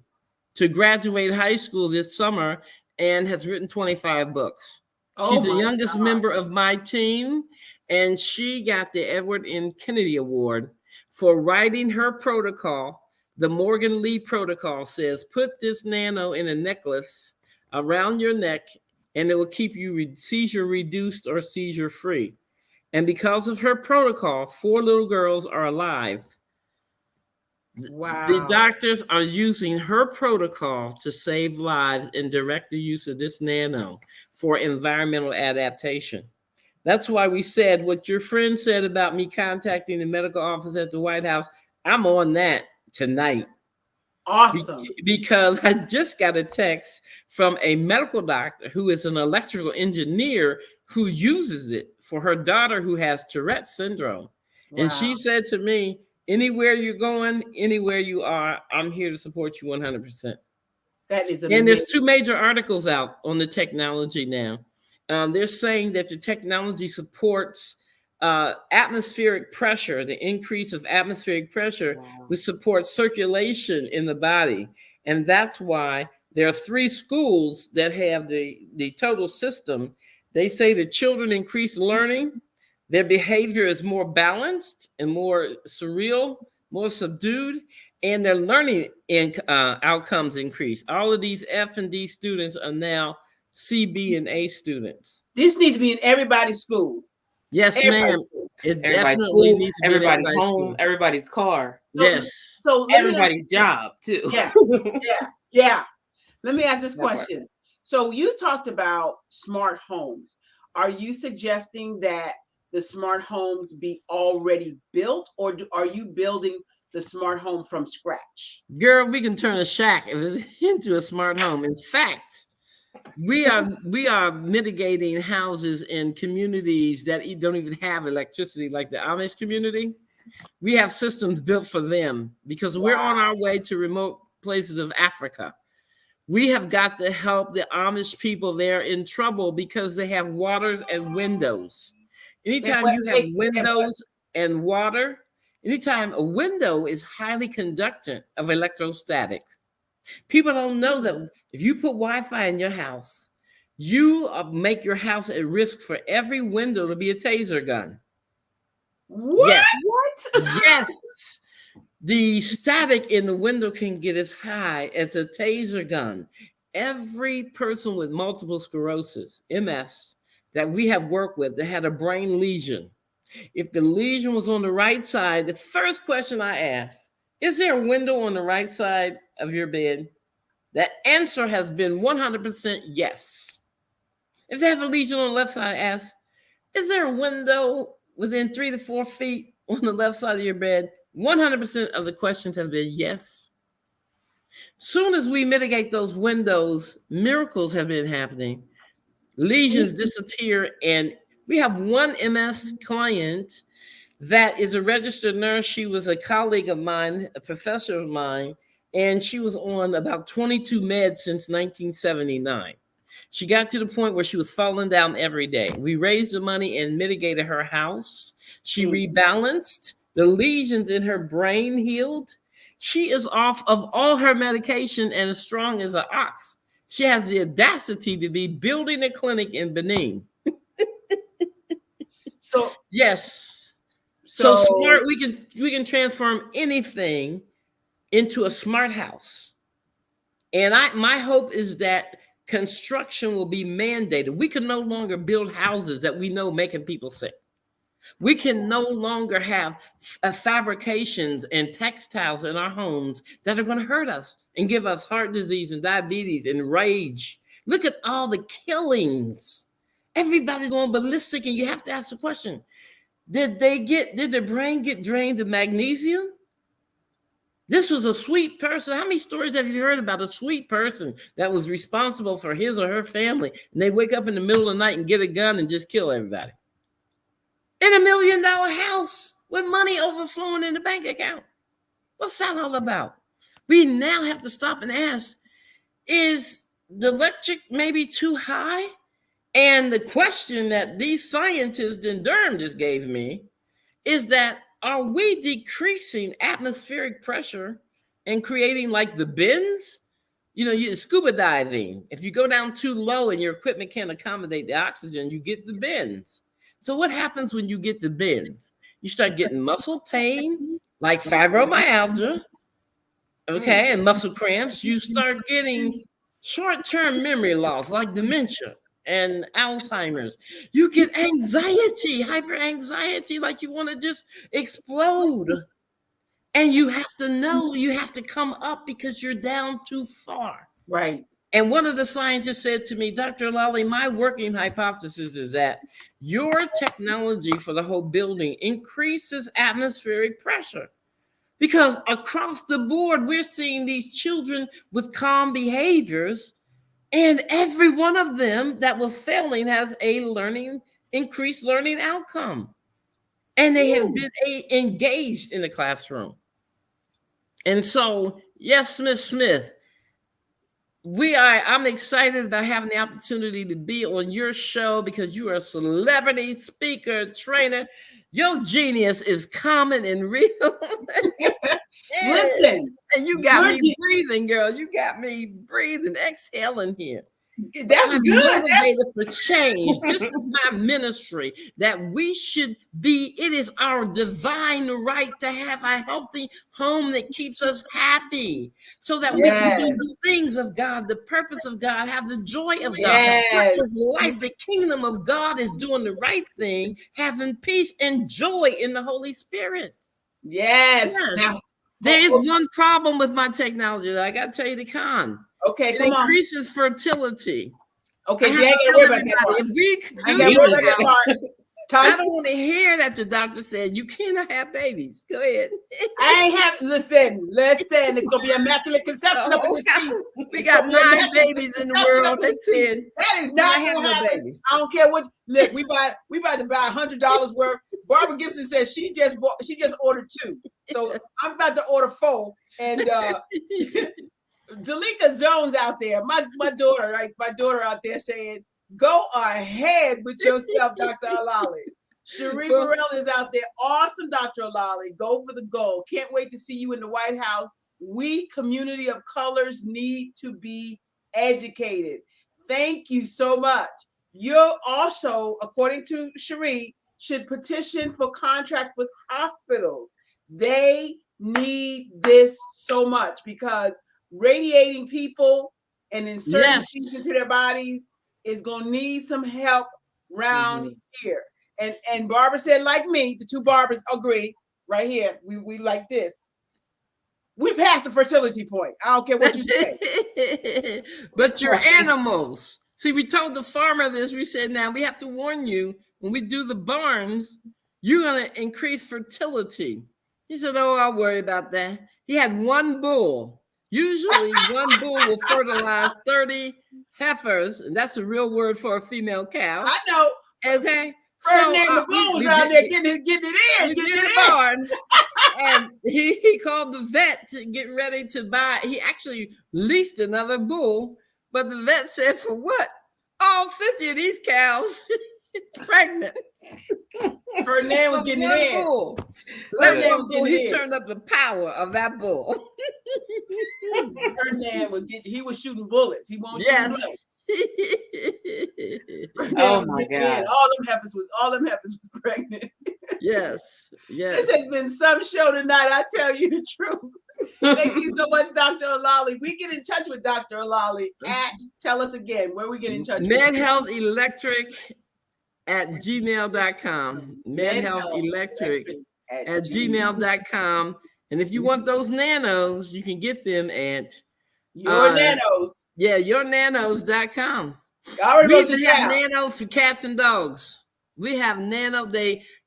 F: to graduate high school this summer and has written 25 books. She's the youngest member of my team, and she got the Edward N. Kennedy Award for writing her protocol. The Morgan Lee protocol says, put this nano in a necklace around your neck, and it will keep you seizure reduced or seizure free. And because of her protocol, 4 little girls are alive. Wow. The doctors are using her protocol to save lives and direct the use of this nano for environmental adaptation. That's why we said what your friend said about me contacting the medical office at the White House. I'm on that tonight.
D: Awesome.
F: Because I just got a text from a medical doctor who is an electrical engineer who uses it for her daughter who has Tourette's syndrome. Wow. And she said to me, anywhere you're going, anywhere you are, I'm here to support you 100%.
D: That is amazing.
F: And there's 2 major articles out on the technology now. They're saying that the technology supports atmospheric pressure, the increase of atmospheric pressure, which supports circulation in the body. And that's why there are 3 schools that have the total system. They say the children increase learning, their behavior is more balanced and more surreal, more subdued, and their learning outcomes increase. All of these F and D students are now C, B, and A students.
D: This needs to be in everybody's school.
F: Yes, ma'am. It
E: everybody's
F: definitely
E: school,
F: needs to be
E: everybody's
F: in
E: home,
F: school.
E: everybody's car.
F: Yes.
D: So
E: everybody's job too.
D: Yeah. Let me ask this question. So you talked about smart homes. Are you suggesting that the smart homes be already built, or are you building the smart home from scratch?
F: Girl, we can turn a shack into a smart home. In fact, we are mitigating houses in communities that don't even have electricity, like the Amish community. We have systems built for them because we're on our way to remote places of Africa. We have got to help the Amish people. They're in trouble because they have waters and windows. Anytime you have windows and water, anytime a window is highly conductant of electrostatic. People don't know that if you put Wi-Fi in your house, you make your house at risk for every window to be a taser gun.
D: What?
F: Yes.
D: What?
F: Yes. The static in the window can get as high as a taser gun. every person with multiple sclerosis, MS, that we have worked with that had a brain lesion, if the lesion was on the right side, the first question I asked, is there a window on the right side of your bed? The answer has been 100% yes. If they have a lesion on the left side, I ask, is there a window within 3 to 4 feet on the left side of your bed? 100% of the questions have been yes. Soon as we mitigate those windows, miracles have been happening. Lesions disappear, and we have one MS client that is a registered nurse. She was a colleague of mine, a professor of mine, and she was on about 22 meds since 1979. She got to the point where she was falling down every day. We raised the money and mitigated her house. She rebalanced. The lesions in her brain healed. She is off of all her medication and as strong as an ox. She has the audacity to be building a clinic in Benin.
D: So
F: yes. So smart, we can transform anything into a smart house. And my hope is that construction will be mandated. We can no longer build houses that we know making people sick. We can no longer have fabrications and textiles in our homes that are going to hurt us and give us heart disease and diabetes and rage. Look at all the killings. Everybody's going ballistic, and you have to ask the question, did the brain get drained of magnesium? This was a sweet person. How many stories have you heard about a sweet person that was responsible for his or her family, and they wake up in the middle of the night and get a gun and just kill everybody? In $1 million house with money overflowing in the bank account. What's that all about? We now have to stop and ask, is the electric maybe too high? And the question that these scientists in Durham just gave me is that, are we decreasing atmospheric pressure and creating like the bends? You know, you scuba diving. If you go down too low and your equipment can't accommodate the oxygen, you get the bends. So what happens when you get the bends? You start getting muscle pain, like fibromyalgia, okay, and muscle cramps. You start getting short-term memory loss, like dementia and Alzheimer's. You get anxiety, hyper-anxiety, like you want to just explode. And you have to know you have to come up because you're down too far.
D: Right.
F: And one of the scientists said to me, Dr. Lally, my working hypothesis is that your technology for the whole building increases atmospheric pressure. Because across the board, we're seeing these children with calm behaviors, and every one of them that was failing has a increased learning outcome. And they have been engaged in the classroom. And so, yes, Ms. Smith, I'm excited about having the opportunity to be on your show because you are a celebrity speaker, trainer. Your genius is common and real.
D: Listen,
F: and you got me breathing, girl. You got me breathing, exhaling here.
D: That's
F: I'm
D: good.
F: motivated for change. This is my ministry that we should be. It is our divine right to have a healthy home that keeps us happy, so that we can do the things of God, the purpose of God, have the joy of God. Yes. Life, the kingdom of God is doing the right thing, having peace and joy in the Holy Spirit.
D: Yes.
F: Now, there is one problem with my technology that I got to tell you the con.
D: Okay,
F: it increases fertility.
D: Okay, so I ain't worry about that part.
F: If we do that part, I don't want to hear that the doctor said you cannot have babies. Go ahead.
D: I ain't have listen. It's gonna be immaculate conception up in this team.
F: We got 9 babies in the world. That's it.
D: That is not gonna happen. I don't care what. Look, we about to buy $100 worth. Barbara Gibson says she just ordered 2, so I'm about to order 4. And Dalika Jones out there, my daughter, right? My daughter out there saying, "Go ahead with yourself, Dr. Alali." Cherie Burrell is out there. Awesome, Dr. Alali. Go for the goal. Can't wait to see you in the White House. We, community of colors, need to be educated. Thank you so much. You also, according to Cherie, should petition for contract with hospitals. They need this so much because radiating people and inserting
F: Yes.
D: things into their bodies is gonna need some help round here. And Barbara said, like me, the two Barbers agree right here. We like this. We passed the fertility point. I don't care what you say.
F: But your animals. See, we told the farmer this. We said, now we have to warn you, when we do the barns, you're going to increase fertility. He said, oh, I'll worry about that. He had one bull. Usually one bull will fertilize 30 heifers. And that's a real word for a female cow.
D: I know.
F: Okay.
D: Ferdinand the bull was out there getting it in. Getting it in.
F: Barn. And he called the vet to get ready to buy. He actually leased another bull, but the vet said, for what? All 50 of these cows pregnant.
D: Ferdinand was getting it in.
F: Bull. He turned up the power of that bull.
D: Ferdinand he was shooting bullets. He won't shoot bullets.
E: Oh my God!
D: All them heifers was pregnant.
F: Yes.
D: This has been some show tonight. I tell you the truth. Thank you so much, Dr. Olali. We get in touch with Dr. Olali tell us again where we get in touch.
F: MedHealthElectric at gmail.com. MedHealthElectric at gmail.com. And if you want those nanos, you can get them at
D: Your Nanos.
F: Yeah, yournanos.com.
D: We
F: even have nanos for cats and dogs. We have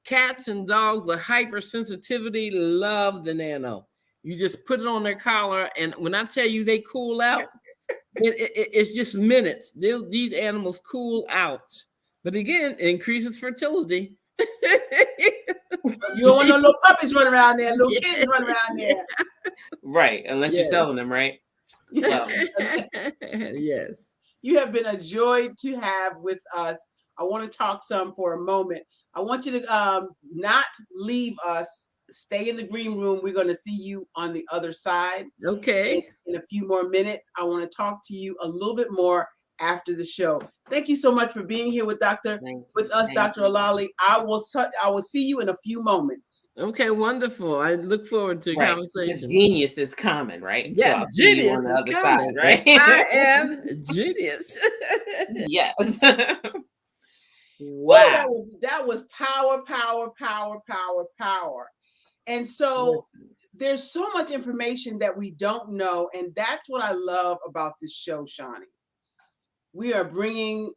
F: cats and dogs with hypersensitivity love the nano. You just put it on their collar, and when I tell you they cool out, it's just minutes. These animals cool out. But again, it increases fertility.
D: You don't want no little puppies running around there, little kids running around there.
E: Right, unless you're selling them, right?
F: Yes.
D: You have been a joy to have with us. I want to talk some for a moment. I want you to not leave us. Stay in the green room. We're going to see you on the other side.
F: Okay.
D: In a few more minutes. I want to talk to you a little bit more after the show. Thank you so much for being here with Dr. Olali. I will see you in a few moments.
F: Okay, wonderful. I look forward to conversation.
E: Genius is coming, right?
F: Yeah,
E: so
F: genius is coming, right? I am genius.
E: Yes.
D: Wow. That was power. And so there's so much information that we don't know, and that's what I love about this show, Shawnee. We are bringing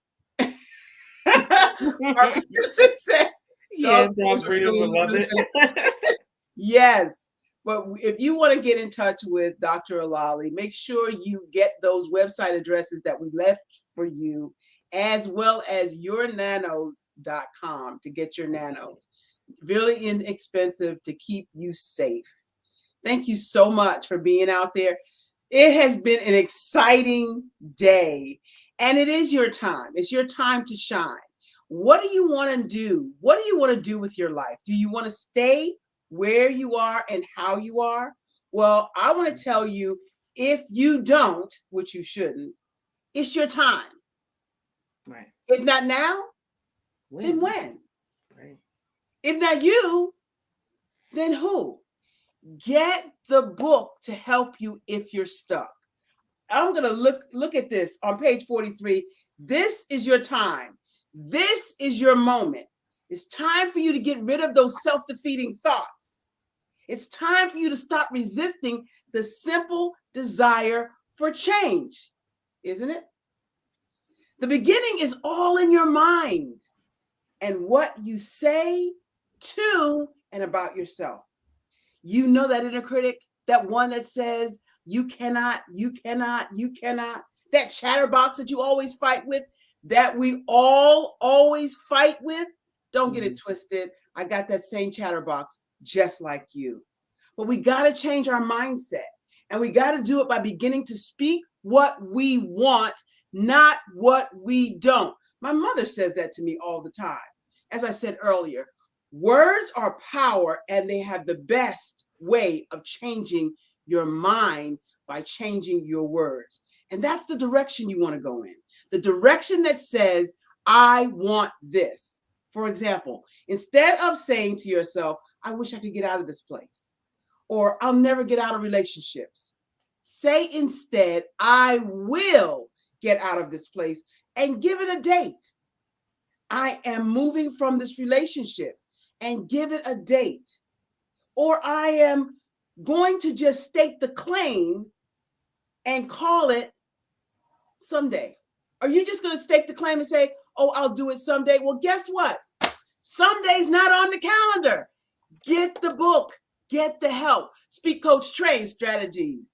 D: Yes, but if you want to get in touch with Dr. Olali, make sure you get those website addresses that we left for you, as well as yournanos.com to get your nanos. Really inexpensive to keep you safe. Thank you so much for being out there. It has been an exciting day, and it is your time. It's your time to shine. What do you want to do? What do you want to do with your life? Do you want to stay where you are and how you are? Well, I want to tell you, if you don't, which you shouldn't, it's your time.
E: Right.
D: If not now, then when?
E: Right.
D: If not you, then who? Get the book to help you if you're stuck. I'm going to look at this on page 43. This is your time. This is your moment. It's time for you to get rid of those self-defeating thoughts. It's time for you to stop resisting the simple desire for change, isn't it? The beginning is all in your mind and what you say to and about yourself. You know that inner critic, that one that says, you cannot, that chatterbox that you always fight with, that we all always fight with. Don't get it twisted. I got that same chatterbox just like you. But we got to change our mindset, and we got to do it by beginning to speak what we want, not what we don't. My mother says that to me all the time. As I said earlier, words are power, and they have the best way of changing your mind by changing your words. And that's the direction you want to go in. The direction that says, I want this. For example, instead of saying to yourself, I wish I could get out of this place, or I'll never get out of relationships, Say instead, I will get out of this place, and give it a date. I am moving from this relationship, and give it a date. Or I am going to just stake the claim and call it someday. Are you just going to stake the claim and say, oh, I'll do it someday? Well, guess what? Someday's not on the calendar. Get the book, get the help. Speak Coach Train Strategies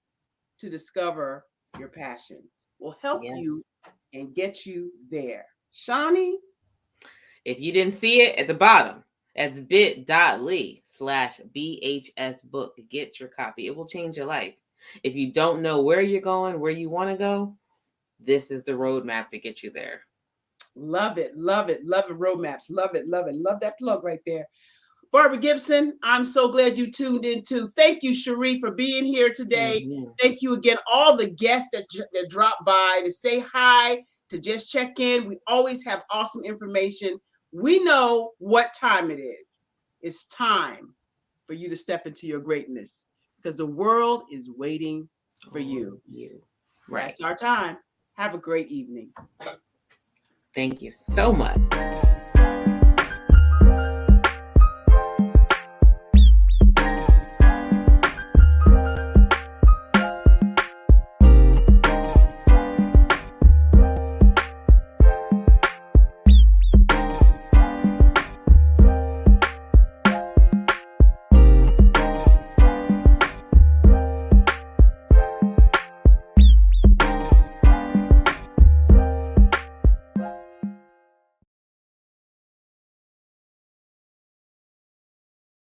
D: to Discover Your Passion will help you and get you there. Shani?
E: If you didn't see it at the bottom, that's bit.ly/BHS book. Get your copy. It will change your life. If you don't know where you're going, where you want to go, this is the roadmap to get you there.
D: Love it, love it, love it. Roadmaps, love it, love it. Love that plug right there. Barbara Gibson, I'm so glad you tuned in too. Thank you, Cherie, for being here today. Thank you again, all the guests that dropped by to say hi, to just check in. We always have awesome information. We know what time it is. It's time for you to step into your greatness because the world is waiting for you.
E: Right.
D: That's our time. Have a great evening.
E: Thank you so much.